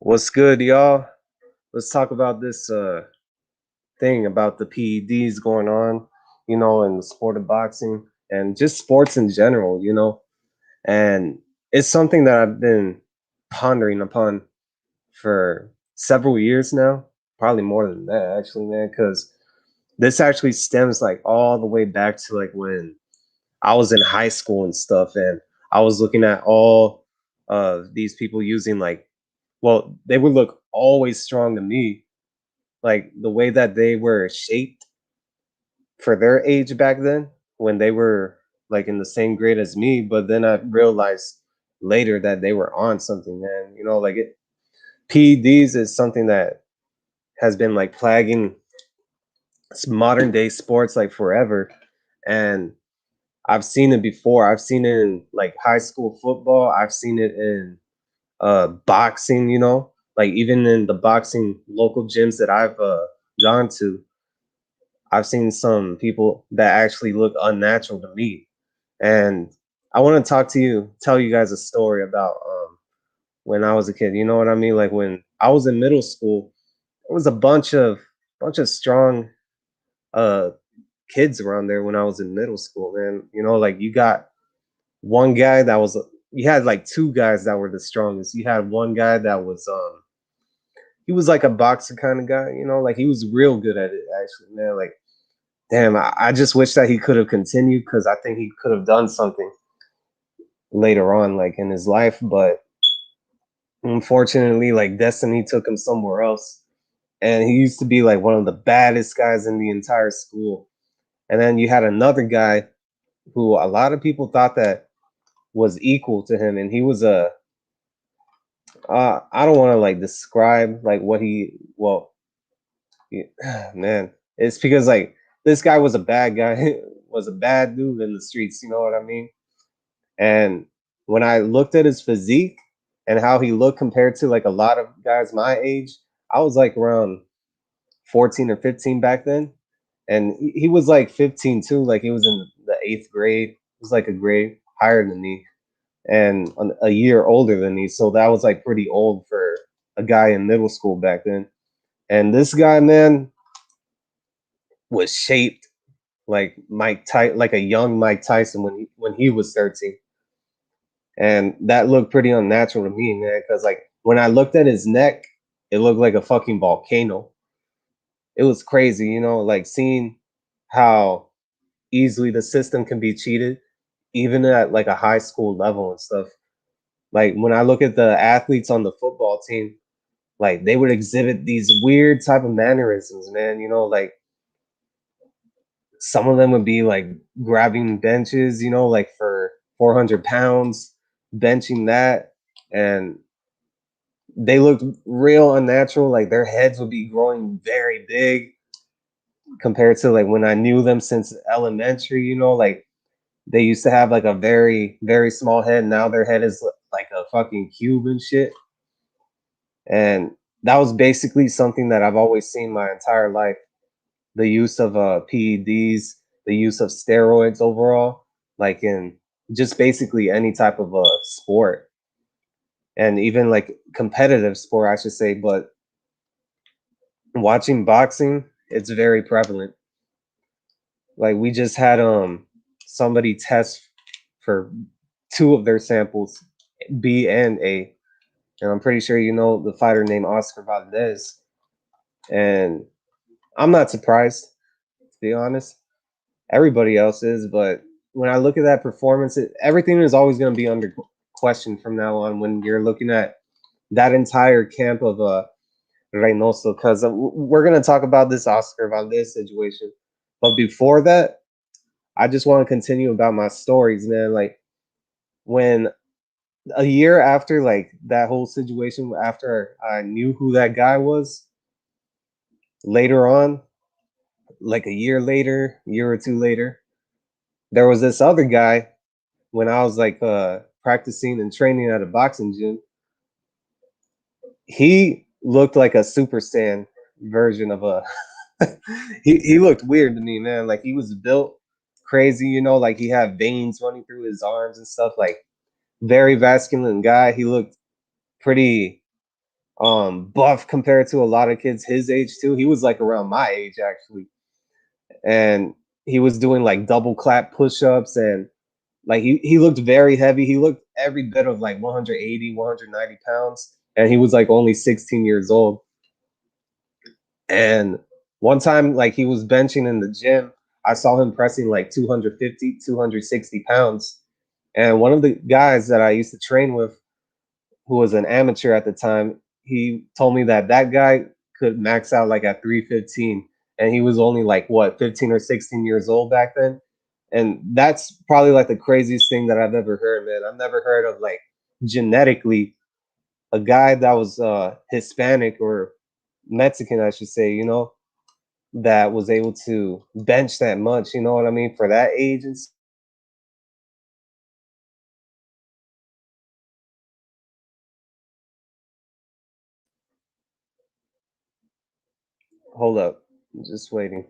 What's good, y'all? Let's talk about this thing about the PEDs going on, in the sport of boxing and just sports in general. And it's something that I've been pondering upon for several years now, probably more than that, actually, man, because this actually stems like all the way back to like when I was in high school and stuff, and I was looking at all of these people using like, well, they would look always strong to me, like the way that they were shaped for their age back then when they were like in the same grade as me. But then I realized later that they were on something, man. Like PEDs is something that has been like plaguing modern day sports like forever. And I've seen it before. I've seen it in like high school football. I've seen it in boxing, like even in the boxing local gyms that I've gone to. I've seen some people that actually look unnatural to me. And I want to tell you guys a story about when I was a kid. You know what I mean? Like when I was in middle school, there was a bunch of strong uh kids around there when I was in middle school, man. Like you got one guy that was you had like two guys that were the strongest. You had one guy that was he was like a boxer kind of guy, like he was real good at it actually, man. Like damn, I just wish that he could have continued because I think he could have done something later on, like in his life. But unfortunately, like destiny took him somewhere else. And he used to be like one of the baddest guys in the entire school. And then you had another guy who a lot of people thought that was equal to him, and he was a I don't want to like describe like what he well man, it's because like this guy was a bad guy, was a bad dude in the streets. You know what I mean? And when I looked at his physique and how he looked compared to like a lot of guys my age, I was like around 14 or 15 back then. And he was like 15 too. Like he was in the eighth grade. He was like a grade higher than me and a year older than me. So that was like pretty old for a guy in middle school back then. And this guy, man, was shaped like like a young Mike Tyson when he was 13. And that looked pretty unnatural to me, man, because like when I looked at his neck, it looked like a fucking volcano. It was crazy, like seeing how easily the system can be cheated, even at like a high school level and stuff. Like when I look at the athletes on the football team, like they would exhibit these weird type of mannerisms, man. Like some of them would be like grabbing benches, like for 400 pounds, benching that, and they looked real unnatural. Like their heads would be growing very big compared to like when I knew them since elementary. Like they used to have like a very very small head. Now their head is like a fucking cube and shit. And that was basically something that I've always seen my entire life. The use of PEDs, the use of steroids overall, like in just basically any type of sport, and even like competitive sport, I should say. But watching boxing, it's very prevalent. Like we just had somebody test for two of their samples, B and A, and I'm pretty sure you know the fighter named Oscar Valdez. And I'm not surprised, to be honest. Everybody else is, but when I look at that performance, everything is always going to be under question from now on when you're looking at that entire camp of Reynoso, because we're going to talk about this Oscar Valdez situation. But before that, I just want to continue about my stories, man. Like when a year after like that whole situation, after I knew who that guy was, later on, like a year later, year or two later, there was this other guy when I was like practicing and training at a boxing gym. He looked like a Super Saiyan version of a he looked weird to me, man. Like he was built crazy, like he had veins running through his arms and stuff, like very masculine guy. He looked pretty buff compared to a lot of kids his age too. He was like around my age actually, and he was doing like double clap push-ups, and like he looked very heavy. He looked every bit of like 180, 190 pounds, and he was like only 16 years old. And one time, like he was benching in the gym, I saw him pressing like 250, 260 pounds. And one of the guys that I used to train with, who was an amateur at the time, he told me that that guy could max out like at 315. And he was only like what, 15 or 16 years old back then. And that's probably like the craziest thing that I've ever heard, man. I've never heard of like genetically a guy that was Hispanic or Mexican, I should say, that was able to bench that much, you know what I mean, for that age. And hold up, I'm just waiting.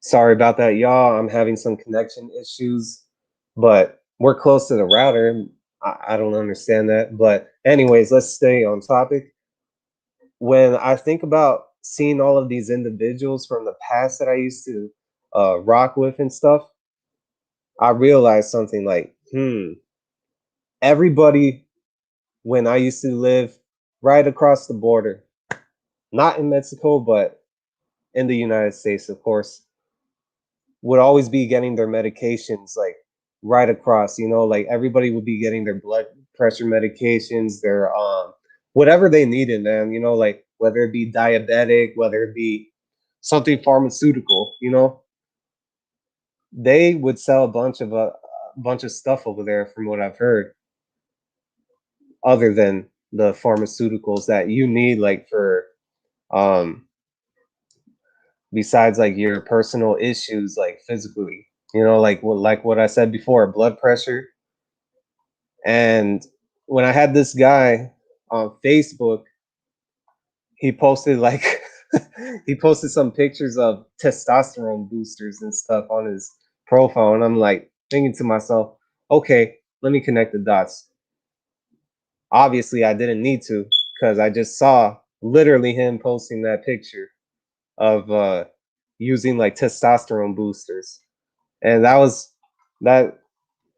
Sorry about that, y'all. I'm having some connection issues, but we're close to the router. I don't understand that. But, anyways, let's stay on topic. When I think about seeing all of these individuals from the past that I used to rock with and stuff, I realized something like, everybody when I used to live right across the border, not in Mexico, but in the United States, of course, would always be getting their medications like right across, like everybody would be getting their blood pressure medications, their whatever they needed, man, like whether it be diabetic, whether it be something pharmaceutical, they would sell a bunch of stuff over there from what I've heard, other than the pharmaceuticals that you need like for um besides like your personal issues like physically, like what I said before, blood pressure. And when I had this guy on Facebook, he posted like he posted some pictures of testosterone boosters and stuff on his profile, and I'm like thinking to myself, okay, let me connect the dots. Obviously I didn't need to, because I just saw literally him posting that picture of using like testosterone boosters. And that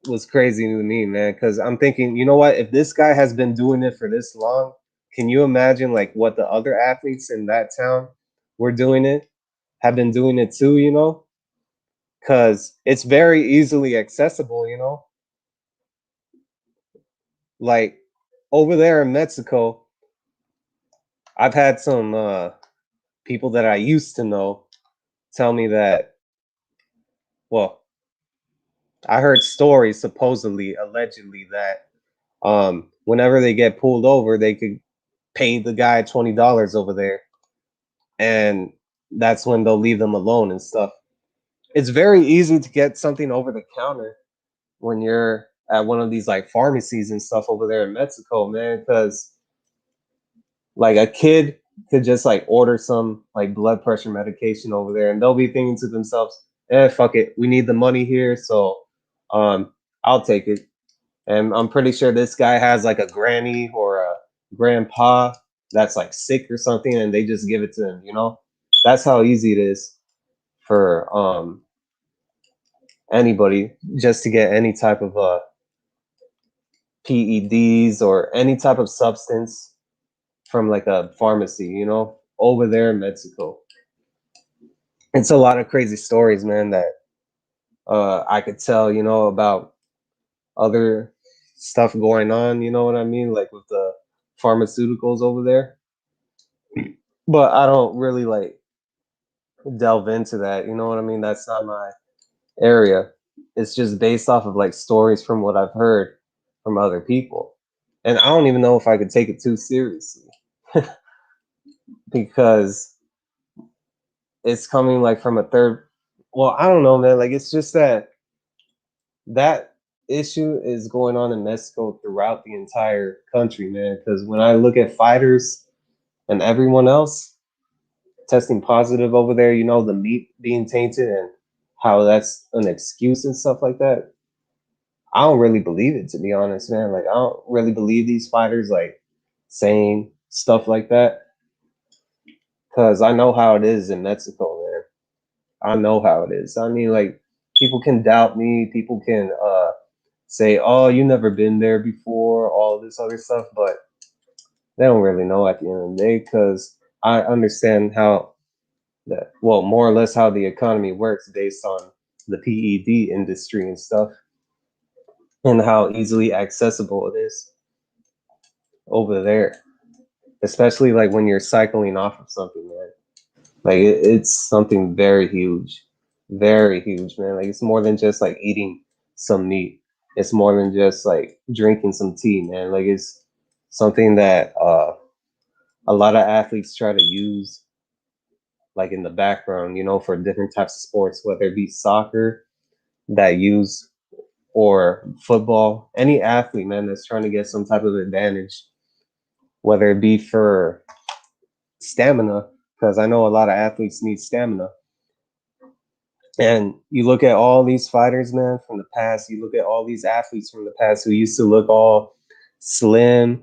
was crazy to me, man, because I'm thinking, you know what, if this guy has been doing it for this long, can you imagine like what the other athletes in that town were doing it, have been doing it too, because it's very easily accessible, like over there in Mexico. I've had some people that I used to know tell me that, well, I heard stories, supposedly, allegedly, that whenever they get pulled over, they could pay the guy $20 over there, and that's when they'll leave them alone and stuff. It's very easy to get something over the counter when you're at one of these like pharmacies and stuff over there in Mexico, man, because like a kid could just like order some like blood pressure medication over there, and they'll be thinking to themselves, fuck it, we need the money here, so um I'll take it. And I'm pretty sure this guy has like a granny or a grandpa that's like sick or something, and they just give it to him, That's how easy it is for anybody just to get any type of PEDs or any type of substance from like a pharmacy, over there in Mexico. It's a lot of crazy stories, man, that I could tell, about other stuff going on, you know what I mean? Like with the pharmaceuticals over there. But I don't really like delve into that, you know what I mean? That's not my area. It's just based off of like stories from what I've heard from other people. And I don't even know if I could take it too seriously because it's coming like from a third. Well, I don't know, man. Like it's just that issue is going on in Mexico throughout the entire country, man. Because when I look at fighters and everyone else testing positive over there, the meat being tainted, and how that's an excuse and stuff like that. I don't really believe it, to be honest, man. Like I don't really believe these fighters like saying stuff like that because I know how it is in Mexico, man. I know how it is. I mean, like people can doubt me, people can say, "Oh, you never been there before," all this other stuff, but they don't really know at the end of the day because I understand how that, well, more or less how the economy works based on the PED industry and stuff, and how easily accessible it is over there, especially like when you're cycling off of something, man. Like it's something very huge, man. Like it's more than just like eating some meat. It's more than just like drinking some tea, man. Like it's something that a lot of athletes try to use like in the background, you know, for different types of sports, whether it be soccer that use or football, any athlete, man, that's trying to get some type of advantage, whether it be for stamina, because I know a lot of athletes need stamina. And you look at all these fighters, man, from the past, you look at all these athletes from the past who used to look all slim,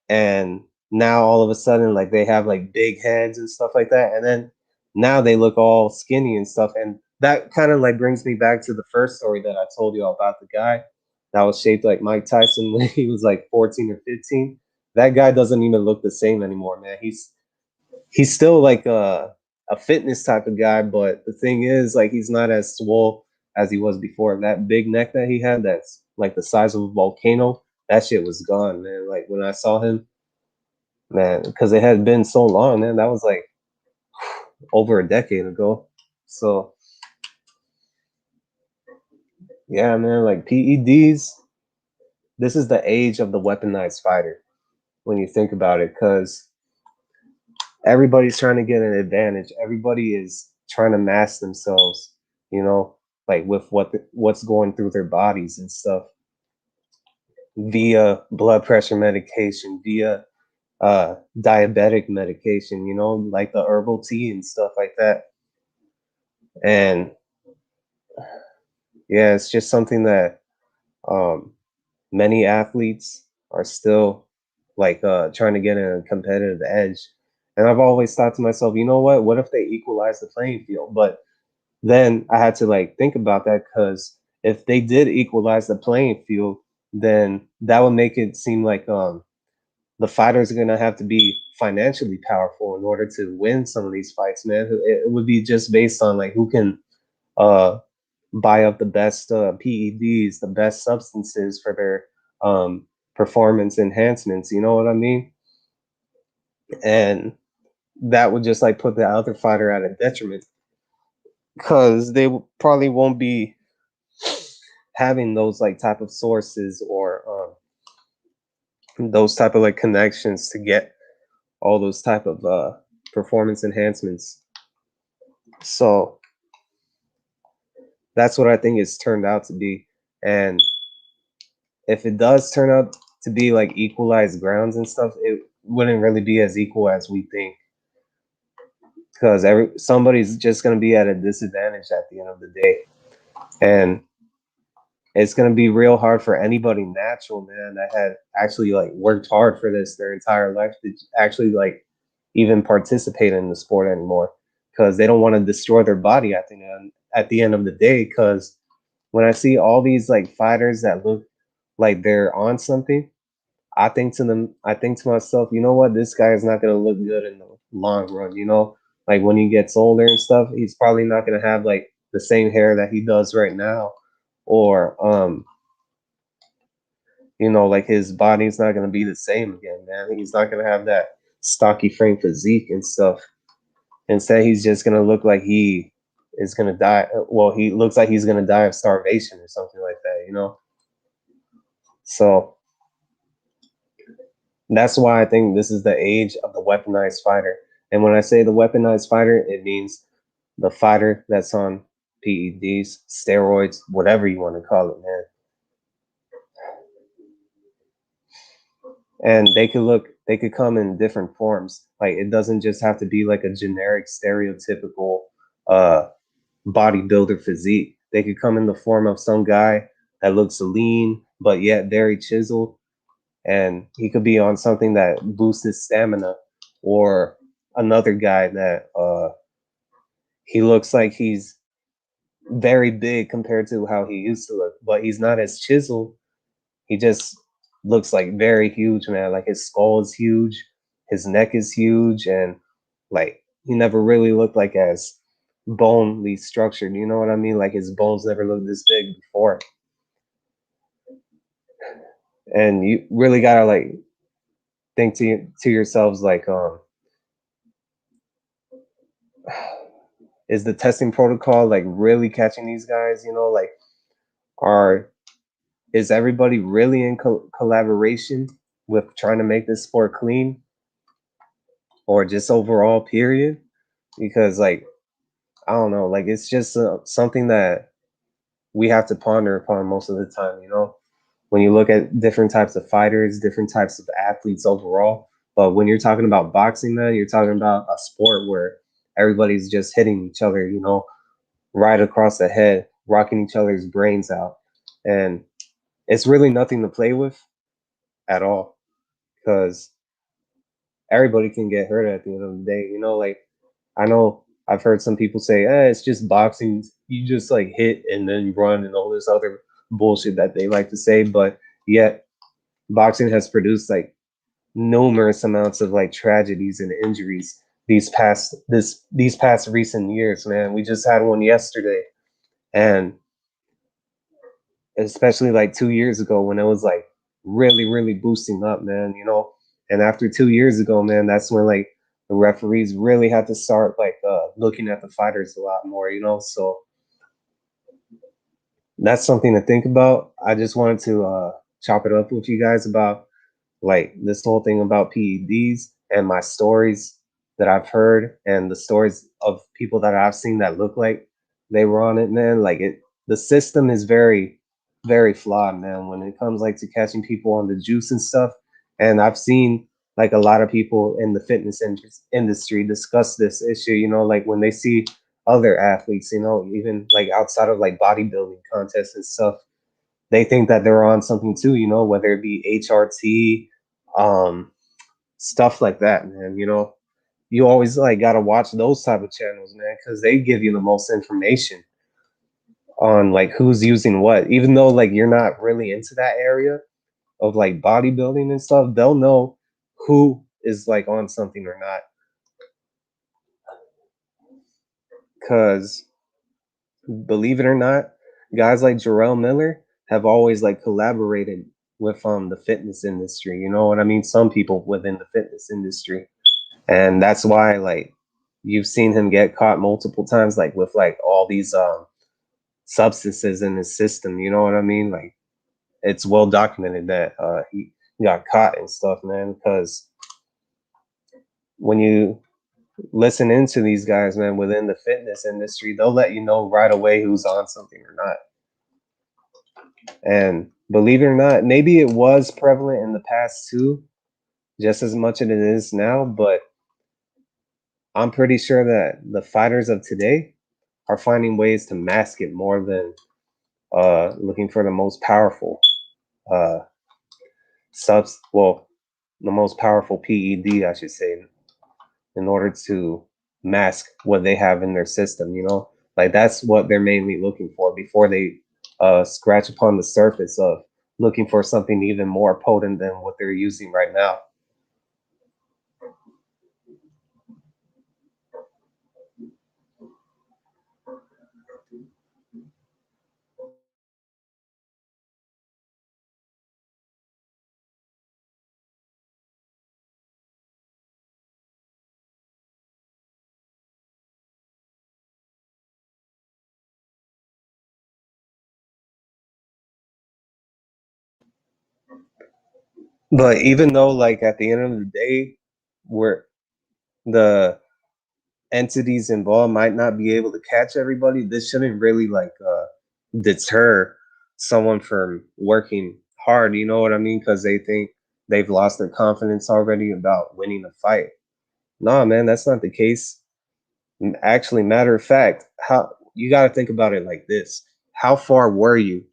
and now all of a sudden like they have like big heads and stuff like that, and then now they look all skinny and stuff. And that kind of like brings me back to the first story that I told you about the guy that was shaped like Mike Tyson when he was like 14 or 15. That guy doesn't even look the same anymore, man. He's still like a fitness type of guy, but the thing is like he's not as swole as he was before. That big neck that he had, that's like the size of a volcano, that shit was gone, man. Like when I saw him, man, because it had been so long, man. That was like over a decade ago. So yeah, man, like PEDs, this is the age of the weaponized fighter when you think about it, because everybody's trying to get an advantage. Everybody is trying to mask themselves, you know, like with what's going through their bodies and stuff via blood pressure medication, via diabetic medication, you know, like the herbal tea and stuff like that. And yeah, it's just something that um, many athletes are still like trying to get a competitive edge. And I've always thought to myself, you know what? What if they equalize the playing field? But then I had to like think about that, because if they did equalize the playing field, then that would make it seem like the fighters are gonna have to be financially powerful in order to win some of these fights, man. It would be just based on like who can uh buy up the best PEDs, the best substances for their performance enhancements. You know what I mean? And that would just like put the other fighter at a detriment, because they probably won't be having those like type of sources or those type of like connections to get all those type of performance enhancements. So that's what I think it's turned out to be. And if it does turn out to be like equalized grounds and stuff, it wouldn't really be as equal as we think, because somebody's just going to be at a disadvantage at the end of the day. And it's going to be real hard for anybody natural, man, that had actually like worked hard for this their entire life to actually like even participate in the sport anymore, because they don't want to destroy their body at the end of the day. Because when I see all these like fighters that look like they're on something, I think to myself, you know what, this guy is not going to look good in the long run, you know, like when he gets older and stuff, he's probably not going to have like the same hair that he does right now, or you know, like his body's not going to be the same again, man. He's not going to have that stocky frame physique and stuff. Instead, he's just going to look like he is going to die. Well, he looks like he's going to die of starvation or something like that, you know? So that's why I think this is the age of the weaponized fighter. And when I say the weaponized fighter, it means the fighter that's on PEDs, steroids, whatever you want to call it, man. And they could come in different forms. Like it doesn't just have to be like a generic stereotypical bodybuilder physique. They could come in the form of some guy that looks lean but yet very chiseled, and he could be on something that boosts his stamina, or another guy that he looks like he's very big compared to how he used to look, but he's not as chiseled. He just looks like very huge, man. Like his skull is huge, his neck is huge, and like he never really looked like as bonely structured. You know what I mean? Like his bones never looked this big before. And you really gotta like think to yourselves like, is the testing protocol like really catching these guys? You know, like are is everybody really in collaboration with trying to make this sport clean, or just overall period? Because like I don't know, like it's just something that we have to ponder upon most of the time, you know, when you look at different types of fighters, different types of athletes overall. But when you're talking about boxing, man, you're talking about a sport where everybody's just hitting each other, you know, right across the head, rocking each other's brains out. And it's really nothing to play with at all, because everybody can get hurt at the end of the day. You know, like I know I've heard some people say, it's just boxing. You just like hit and then you run and all this other bullshit that they like to say. But yet, boxing has produced like numerous amounts of like tragedies and injuries these past recent years, man. We just had one yesterday, and especially like 2 years ago when it was like really boosting up, man, you know. And after 2 years ago, man, that's when like the referees really had to start like looking at the fighters a lot more, you know. So that's something to think about. I just wanted to chop it up with you guys about like this whole thing about PEDs and my stories that I've heard and the stories of people that I've seen that look like they were on it, man. Like the system is very flawed, man, when it comes like to catching people on the juice and stuff. And I've seen like a lot of people in the fitness industry discuss this issue, you know, like when they see other athletes, you know, even like outside of like bodybuilding contests and stuff, they think that they're on something too, you know, whether it be HRT, um, stuff like that, man. You know, you always like gotta watch those type of channels, man, because they give you the most information on like who's using what. Even though like you're not really into that area of like bodybuilding and stuff, they'll know who is like on something or not. Because believe it or not, guys like Jarrell Miller have always like collaborated with the fitness industry. You know what I mean? Some people within the fitness industry. And that's why like you've seen him get caught multiple times, like with like all these substances in his system. You know what I mean? Like it's well documented that he got caught and stuff, man. Because when you listen into these guys, man, within the fitness industry, they'll let you know right away who's on something or not. And believe it or not, maybe it was prevalent in the past too, just as much as it is now. But I'm pretty sure that the fighters of today are finding ways to mask it more than looking for the most powerful uh, well, the most powerful PED, I should say, in order to mask what they have in their system. You know, like that's what they're mainly looking for before they scratch upon the surface of looking for something even more potent than what they're using right now. But even though, like at the end of the day, where the entities involved might not be able to catch everybody, this shouldn't really like deter someone from working hard. You know what I mean? Because they think they've lost their confidence already about winning a fight. Nah, man, that's not the case. Actually, matter of fact, how you got to think about it like this: how far were you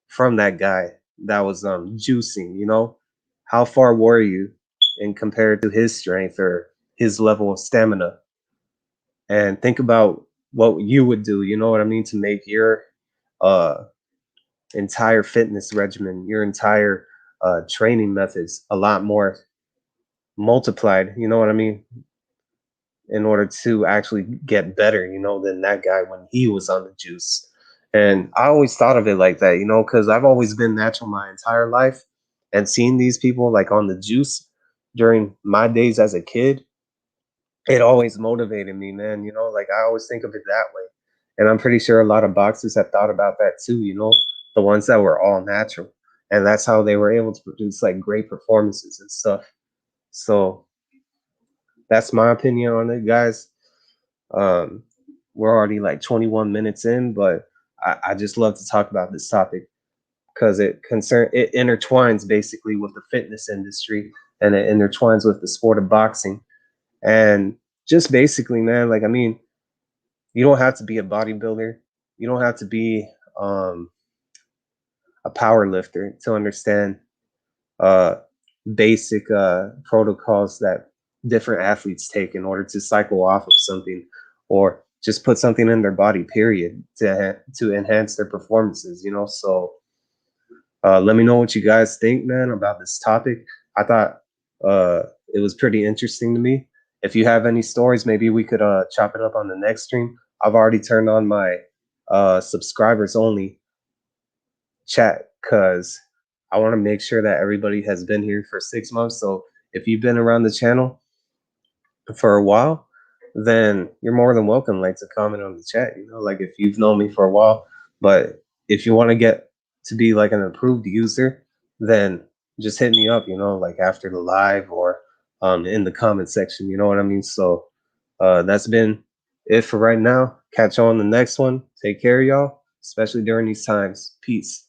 from that guy that was juicing? You know, how far were you in compared to his strength or his level of stamina? And think about what you would do. You know what I mean, to make your uh entire fitness regimen, your entire training methods a lot more multiplied, you know what I mean, in order to actually get better, you know, than that guy when he was on the juice. And I always thought of it like that, you know, because I've always been natural my entire life, and seeing these people like on the juice during my days as a kid, it always motivated me, man. You know, like I always think of it that way. And I'm pretty sure a lot of boxers have thought about that too, you know, the ones that were all natural. And that's how they were able to produce like great performances and stuff. So that's my opinion on it, guys. Um, we're already like 21 minutes in, but I just love to talk about this topic because it intertwines basically with the fitness industry, and it intertwines with the sport of boxing. And just basically, man, like I mean, you don't have to be a bodybuilder. You don't have to be um, a power lifter to understand uh, basic protocols that different athletes take in order to cycle off of something or just put something in their body. Period, to enhance their performances. You know, so let me know what you guys think, man, about this topic. I thought it was pretty interesting to me. If you have any stories, maybe we could chop it up on the next stream. I've already turned on my subscribers only chat because I want to make sure that everybody has been here for 6 months. So if you've been around the channel for a while, then you're more than welcome, like, to comment on the chat. You know, like if you've known me for a while, but if you want to get to be like an approved user, then just hit me up. You know, like after the live or in the comment section. You know what I mean? So that's been it for right now. Catch you on the next one. Take care, y'all, especially during these times. Peace.